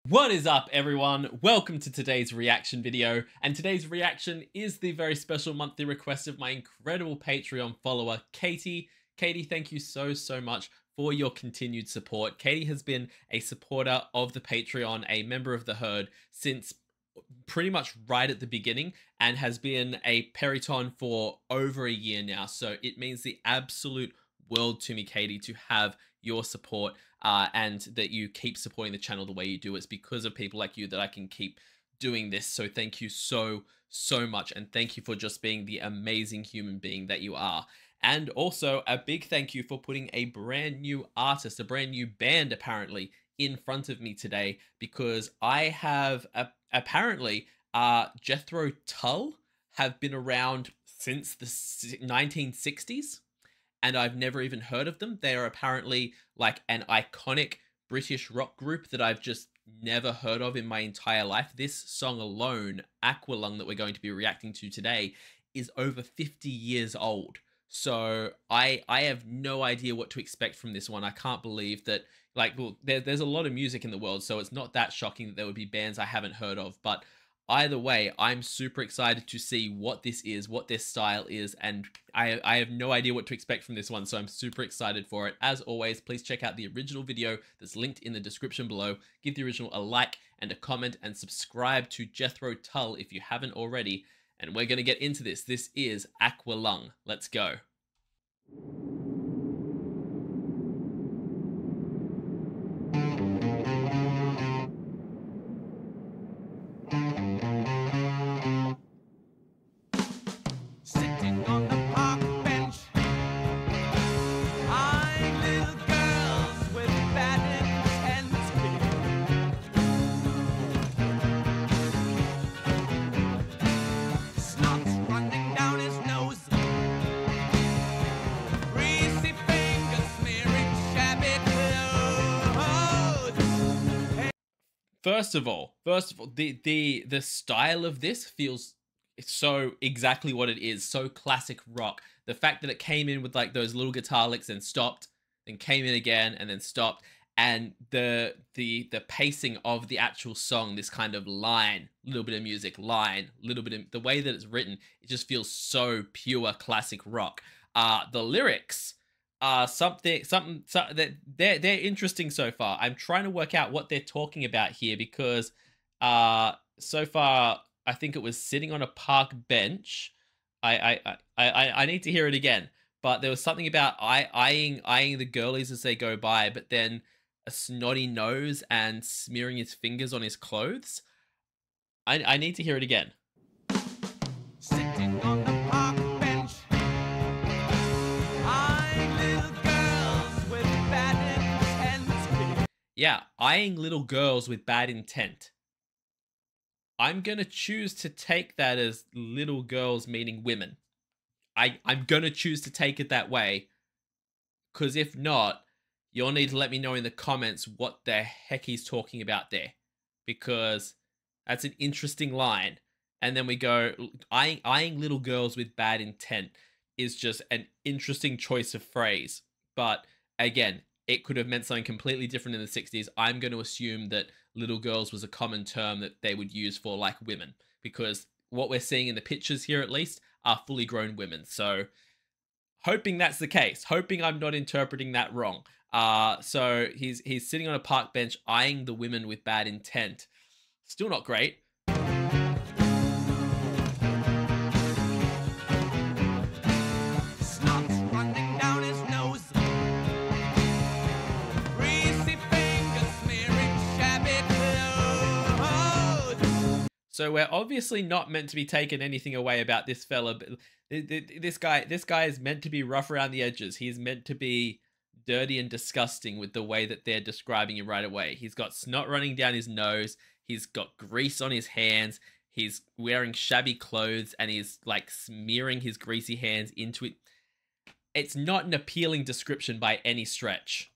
What is up, everyone? Welcome to today's reaction video, and today's reaction is the very special monthly request of my incredible Patreon follower, Katie. Katie, thank you so much for your continued support. Katie has been a supporter of the Patreon, a member of the herd since pretty much right at the beginning, and has been a Periton for over a year now, so it means the absolute world to me, Katie, to have your support and that you keep supporting the channel the way you do. It's because of people like you that I can keep doing this, so thank you so much, and thank you for just being the amazing human being that you are. And also a big thank you for putting a brand new artist, a brand new band apparently, in front of me today, because I have apparently Jethro, Tull have been around since the 1960s. And I've never even heard of them. They are apparently like an iconic British rock group that I've just never heard of in my entire life. This song alone, Aqualung, that we're going to be reacting to today, is over 50 years old. So I have no idea what to expect from this one. I can't believe that, like, well, there's a lot of music in the world, so it's not that shocking that there would be bands I haven't heard of. But either way, I'm super excited to see what this is, what this style is, and I have no idea what to expect from this one, so I'm super excited for it. As always, please check out the original video that's linked in the description below. Give the original a like and a comment, and subscribe to Jethro Tull if you haven't already. And we're going to get into this. This is Aqualung. Let's go. First of all, the style of this feels so exactly what it is, so classic rock. The fact that it came in with like those little guitar licks and stopped, then came in again and then stopped, and the pacing of the actual song, this kind of line, little bit of music, line, little bit of the way that it's written, it just feels so pure classic rock. The lyrics something that they're interesting so far. I'm trying to work out what they're talking about here, because so far I think it was sitting on a park bench. I need to hear it again, but there was something about eyeing the girlies as they go by, but then a snotty nose and smearing his fingers on his clothes. I need to hear it again. Sitting on the park bench, yeah, eyeing little girls with bad intent. I'm going to choose to take that as little girls meaning women. I'm going to choose to take it that way, because if not, you'll need to let me know in the comments what the heck he's talking about there, because that's an interesting line. And then we go, eyeing little girls with bad intent is just an interesting choice of phrase. But again, it could have meant something completely different in the 60s. I'm going to assume that little girls was a common term that they would use for like women, because what we're seeing in the pictures here at least are fully grown women. So hoping that's the case, hoping I'm not interpreting that wrong. So he's sitting on a park bench eyeing the women with bad intent. Still not great. So we're obviously not meant to be taking anything away about this fella. But this guy is meant to be rough around the edges. He's meant to be dirty and disgusting with the way that they're describing him right away. He's got snot running down his nose. He's got grease on his hands. He's wearing shabby clothes, and he's like smearing his greasy hands into it. It's not an appealing description by any stretch.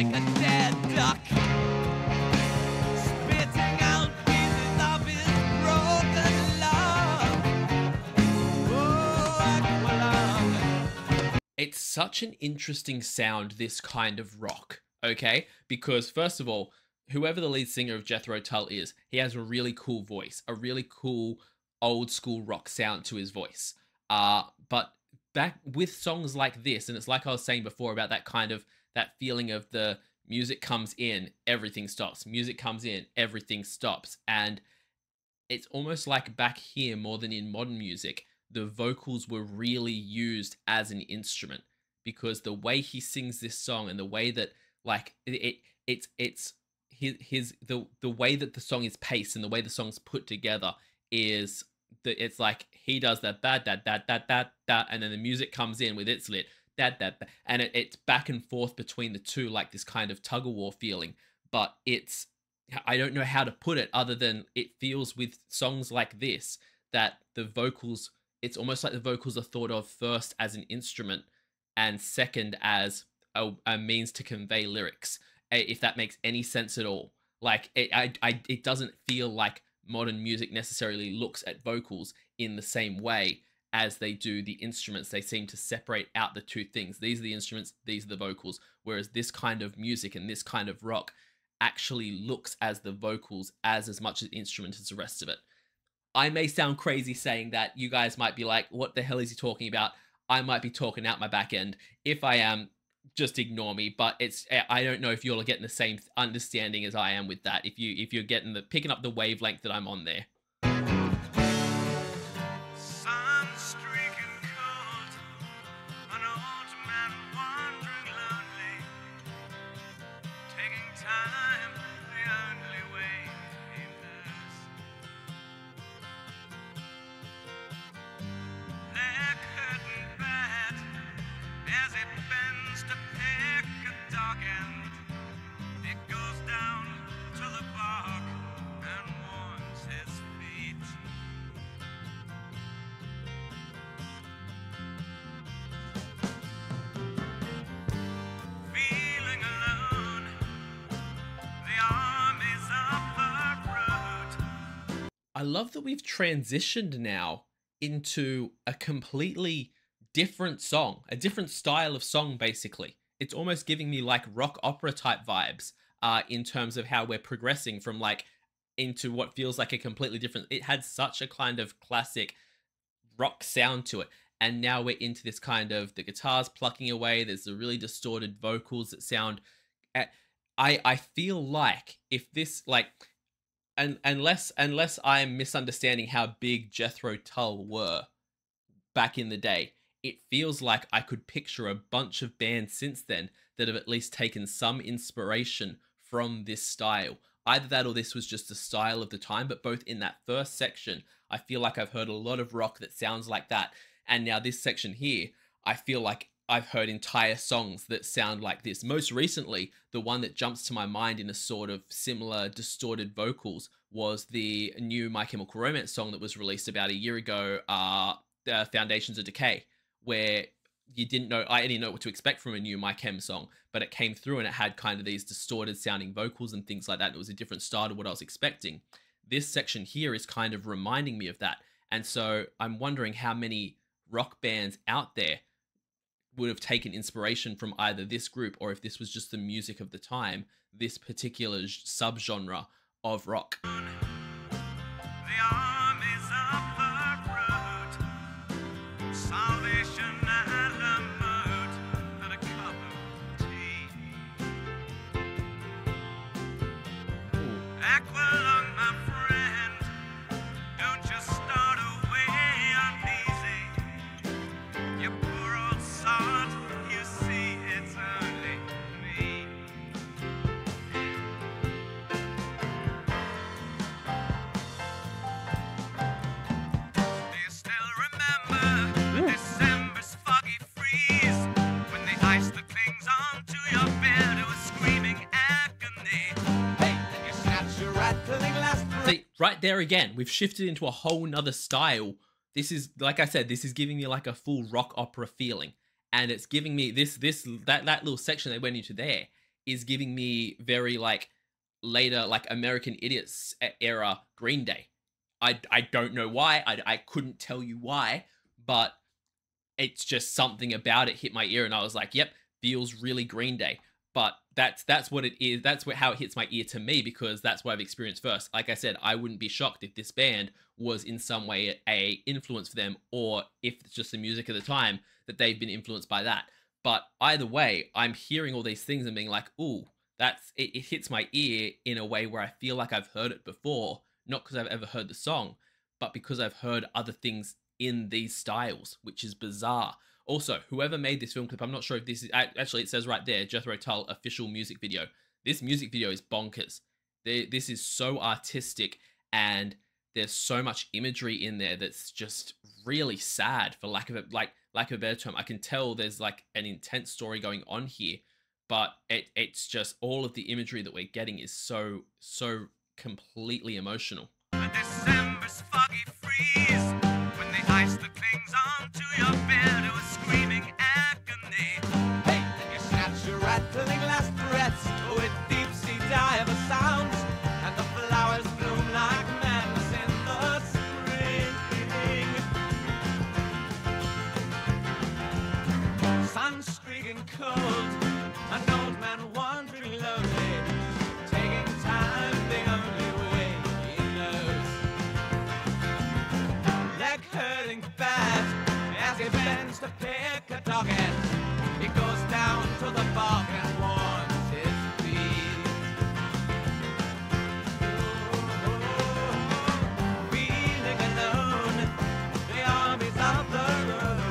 like a It's such an interesting sound, this kind of rock, okay? Because first of all, whoever the lead singer of Jethro Tull is, he has a really cool voice, a really cool old school rock sound to his voice. But back with songs like this, and it's like I was saying before about that kind of that feeling of the music comes in, everything stops. Music comes in, everything stops. And it's almost like back here more than in modern music, the vocals were really used as an instrument because the way he sings this song and the way that like it's the way that the song is paced and the way the song's put together is that it's like he does that bad that and then the music comes in with its lit that and it's back and forth between the two like this kind of tug of war feeling, but it's I don't know how to put it other than it feels with songs like this that the vocals, it's almost like the vocals are thought of first as an instrument and second as a means to convey lyrics, if that makes any sense at all. Like it doesn't feel like modern music necessarily looks at vocals in the same way as they do the instruments. They seem to separate out the two things. These are the instruments, these are the vocals. Whereas this kind of music and this kind of rock actually looks as the vocals as much as instrument as the rest of it. I may sound crazy saying that. You guys might be like, what the hell is he talking about? I might be talking out my back end. If I am, just ignore me. But I don't know if you're getting the same understanding as I am with that. If you're getting picking up the wavelength that I'm on there. I love that we've transitioned now into a completely different song, a different style of song, basically. It's almost giving me like rock opera type vibes in terms of how we're progressing from like into what feels like a completely different. It had such a kind of classic rock sound to it. And now we're into this kind of the guitars plucking away. There's the really distorted vocals that sound. I feel like if this like. And unless I'm misunderstanding how big Jethro Tull were back in the day, it feels like I could picture a bunch of bands since then that have at least taken some inspiration from this style. Either that or this was just the style of the time, but both in that first section, I feel like I've heard a lot of rock that sounds like that. And now this section here, I feel like I've heard entire songs that sound like this. Most recently, the one that jumps to my mind in a sort of similar distorted vocals was the new My Chemical Romance song that was released about a year ago, Foundations of Decay, where I didn't know what to expect from a new My Chem song, but it came through and it had kind of these distorted sounding vocals and things like that. It was a different style to what I was expecting. This section here is kind of reminding me of that. And so I'm wondering how many rock bands out there would have taken inspiration from either this group or if this was just the music of the time, this particular subgenre of rock. Aqualung, my friend, don't just start away uneasy. You poor old sod, you see it's only me. Do you still remember December's foggy freeze when the ice that clings onto your bed was screaming agony? Hey, and you snatch your rattling last. See, right there again, we've shifted into a whole nother style. This is, like I said, this is giving me like a full rock opera feeling. And it's giving me that little section they went into there is giving me very like later, like American Idiots era Green Day. I don't know why. I couldn't tell you why, but it's just something about it hit my ear, and I was like, "Yep, feels really Green Day." But that's what it is. That's how it hits my ear to me, because that's what I've experienced first. Like I said, I wouldn't be shocked if this band was in some way a influence for them, or if it's just the music of the time that they've been influenced by that. But either way, I'm hearing all these things and being like, "Ooh, that's it." It hits my ear in a way where I feel like I've heard it before, not because I've ever heard the song, but because I've heard other things in these styles, which is bizarre. Also, whoever made this film clip, I'm not sure if this is actually, it says right there, Jethro Tull official music video. This music video is bonkers. This is so artistic, and there's so much imagery in there that's just really sad, for lack of lack of a better term. I can tell there's like an intense story going on here, but it's just all of the imagery that we're getting is so completely emotional. A December's foggy freeze. When the ice that clings onto your bed was screaming agony. Hey, you snatch your rattling last breaths with deep sea diver sounds, and the flowers bloom like madness in the spring. Sun streaking cold, an old man wandering lonely, taking time the only way he knows. Leg hurting bad as he bends to pick a dog end. He goes down to the bog and warms his feet. Feeling alone, the armies of the road,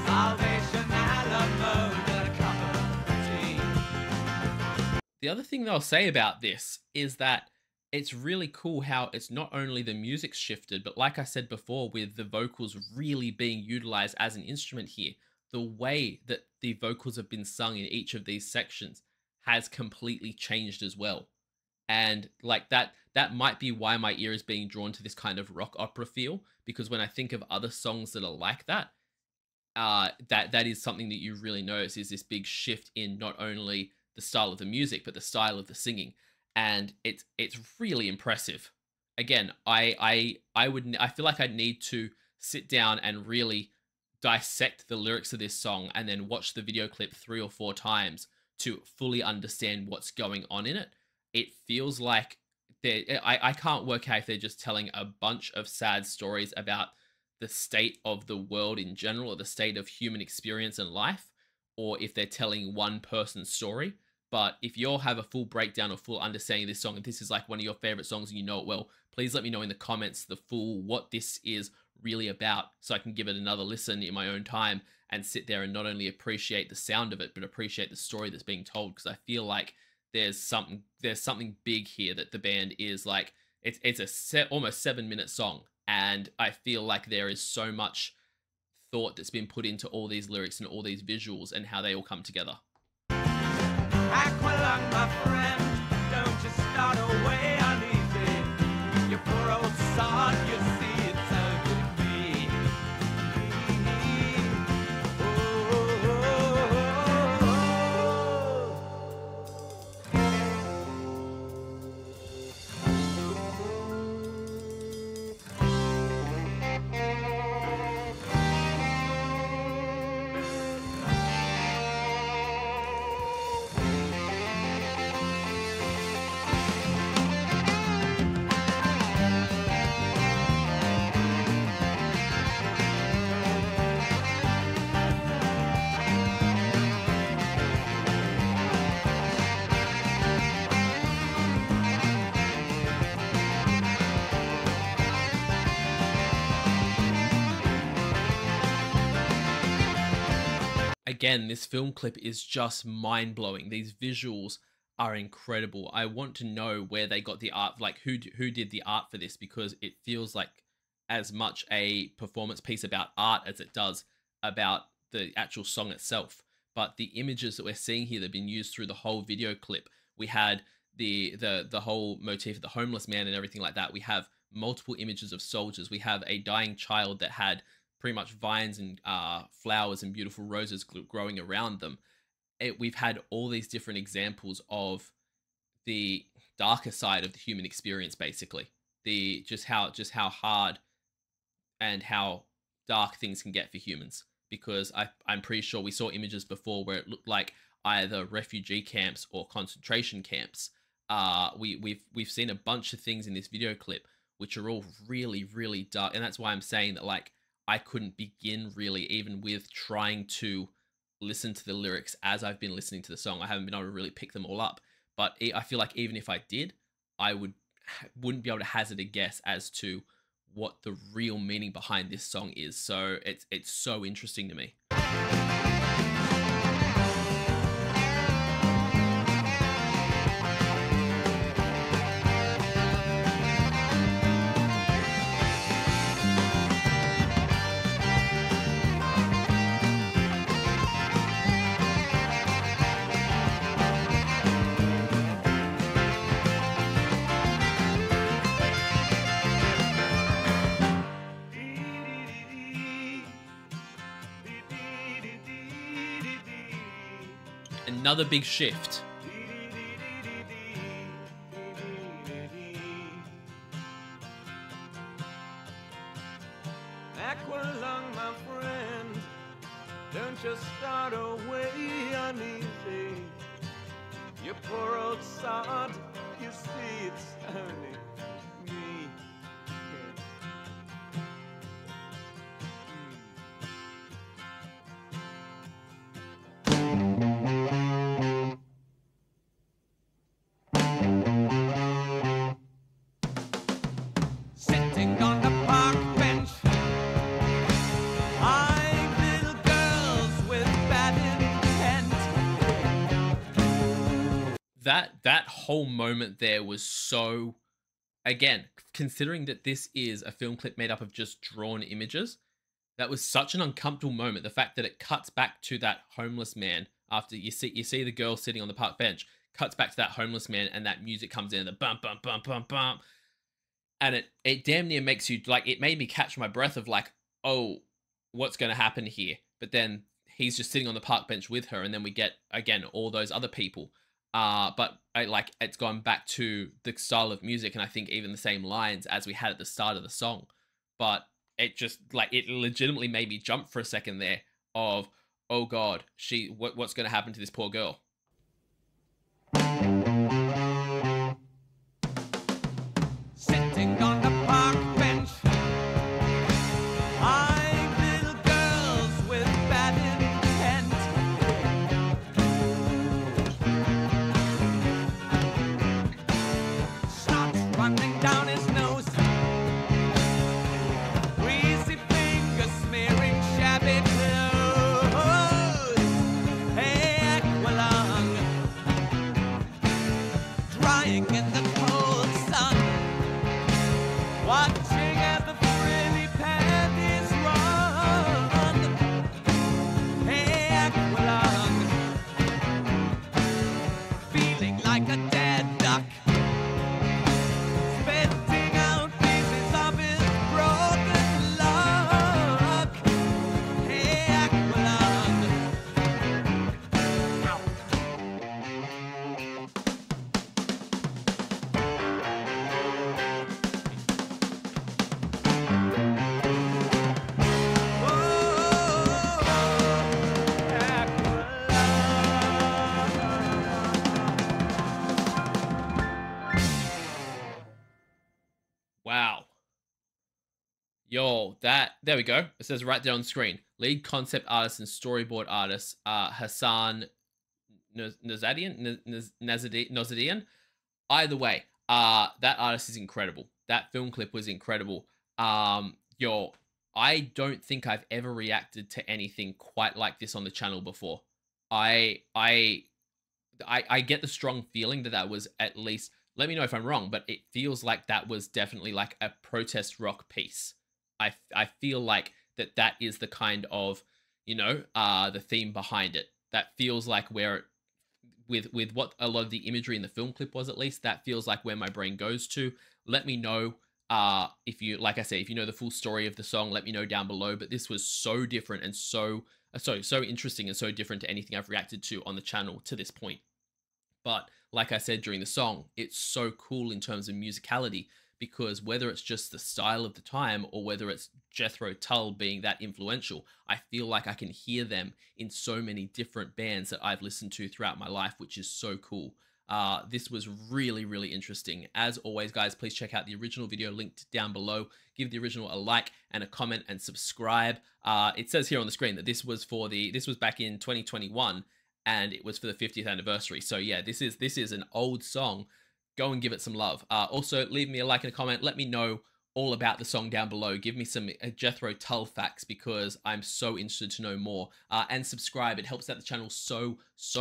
Salvation Alamo, and a cup of tea. The other thing that I'll say about this is that it's really cool how it's not only the music's shifted, but like I said before, with the vocals really being utilized as an instrument here, the way that the vocals have been sung in each of these sections has completely changed as well. And like that might be why my ear is being drawn to this kind of rock opera feel, because when I think of other songs that are like that, that is something that you really notice, is this big shift in not only the style of the music but the style of the singing, and it's really impressive. Again, I feel like I'd need to sit down and really dissect the lyrics of this song and then watch the video clip 3 or 4 times to fully understand what's going on in it. It feels like I can't work out if they're just telling a bunch of sad stories about the state of the world in general, or the state of human experience and life, or if they're telling one person's story. But if you all have a full breakdown or full understanding of this song, and this is like one of your favorite songs and you know it well, please let me know in the comments the full what this is really about, so I can give it another listen in my own time and sit there and not only appreciate the sound of it, but appreciate the story that's being told. Because I feel like there's something big here that the band is like, it's a almost 7-minute song, and I feel like there is so much thought that's been put into all these lyrics and all these visuals and how they all come together. Aqualung, my friend, don't you start away uneasy. You poor old sod, you see it's so good to be. Again, this film clip is just mind-blowing. These visuals are incredible. I want to know where they got the art, like who did the art for this, because it feels like as much a performance piece about art as it does about the actual song itself. But the images that we're seeing here that have been used through the whole video clip, we had the whole motif of the homeless man and everything like that. We have multiple images of soldiers. We have a dying child that had pretty much vines and flowers and beautiful roses growing around them. We've had all these different examples of the darker side of the human experience, basically. Just how hard and how dark things can get for humans. because I'm pretty sure we saw images before where it looked like either refugee camps or concentration camps. We've seen a bunch of things in this video clip which are all really, really dark, and that's why I'm saying that, like, I couldn't begin really even with trying to listen to the lyrics as I've been listening to the song. I haven't been able to really pick them all up, but I feel like even if I did, I wouldn't be able to hazard a guess as to what the real meaning behind this song is. So it's so interesting to me. Another big shift. Aqualung, my friend, don't just start away uneasy. You poor old sod, you see it's only me. Sitting on the park bench, eyeing little girls with bad intent. That whole moment there was so, again, considering that this is a film clip made up of just drawn images, that was such an uncomfortable moment. The fact that it cuts back to that homeless man after you see the girl sitting on the park bench, cuts back to that homeless man, and that music comes in, the bump bump bump bump bump, and it damn near makes you, like, it made me catch my breath of like, oh, what's going to happen here? But then he's just sitting on the park bench with her, and then we get again all those other people. But it's gone back to the style of music, and I think even the same lines as we had at the start of the song. But it just, like, it legitimately made me jump for a second there of, oh God, what's going to happen to this poor girl? Sitting on the park bench, eyeing little girls with bad intent. Snot running down his nose, greasy fingers smearing shabby clothes. Hey, Aqualung, drying in the cold sun, watching as the frilly panties run. Hey, Aqualung, feeling like a dead duck, spitting out pieces of his broken luck. Hey, Aqualung. Wow. Yo, there we go. It says right there on screen. Lead concept artist and storyboard artist, Hassan Nazadian. Either way, that artist is incredible. That film clip was incredible. Yo, I don't think I've ever reacted to anything quite like this on the channel before. I get the strong feeling that was, at least, let me know if I'm wrong, but it feels like that was definitely like a protest rock piece. I feel like that is the kind of, the theme behind it. That feels like where with what a lot of the imagery in the film clip was, at least, that feels like where my brain goes to. Let me know if you, like I said, if you know the full story of the song, let me know down below. But this was so different and so interesting and so different to anything I've reacted to on the channel to this point. But like I said during the song, it's so cool in terms of musicality, because whether it's just the style of the time or whether it's Jethro Tull being that influential, I feel like I can hear them in so many different bands that I've listened to throughout my life, which is so cool. This was really, really interesting. As always, guys, please check out the original video linked down below. Give the original a like and a comment and subscribe. It says here on the screen that this was back in 2021 and it was for the 50th anniversary. So yeah, this is an old song. Go and give it some love. Also, leave me a like and a comment. Let me know all about the song down below. Give me some Jethro Tull facts because I'm so interested to know more. And subscribe. It helps out the channel so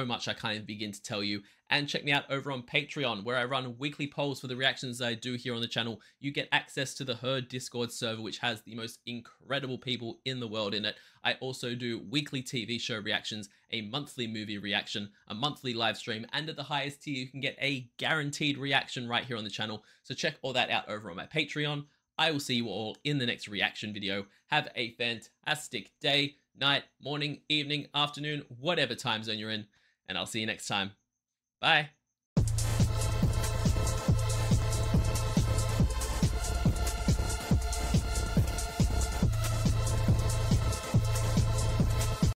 much. I can't even begin to tell you. And check me out over on Patreon, where I run weekly polls for the reactions I do here on the channel. You get access to the Herd Discord server, which has the most incredible people in the world in it. I also do weekly TV show reactions, a monthly movie reaction, a monthly live stream, and at the highest tier, you can get a guaranteed reaction right here on the channel. So check all that out over on my Patreon. I will see you all in the next reaction video. Have a fantastic day, night, morning, evening, afternoon, whatever time zone you're in, and I'll see you next time. Bye.